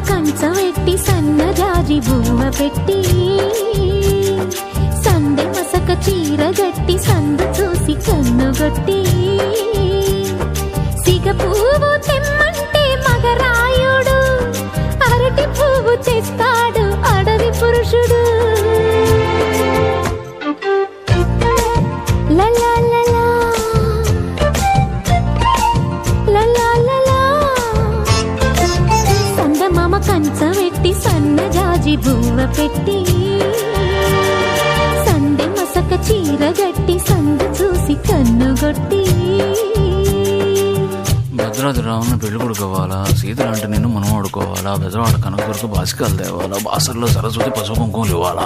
కంచవెట్టి సన్నజాజి బువ్వ పెట్టి సందె మసక చీర గట్టి సందు చూసి కన్నుగొట్టి సిగ పువ్వు తెమ్మంటే మగరాయుడు అరటి పువ్వు తెస్తాడు అడవి పురుషుడు. లలా లలా లలా లలా సందమామ కంచవెట్టి సన్నజాజి బువ్వ పెట్టి సందె మసక చీర గట్టి సందు చూసి కన్నుగొట్టి. భద్రాద్రి రావుని పెళ్లి కొడుకోవాలా, సీతలాంటి నిన్ను మనం ఆడుకోవాలా, బెజవాడ కనకదుర్గ బాసికాలు తేవాలా, బాసర్లో సరస్వతి పసుపు కుంకుమలు ఇవ్వాలా.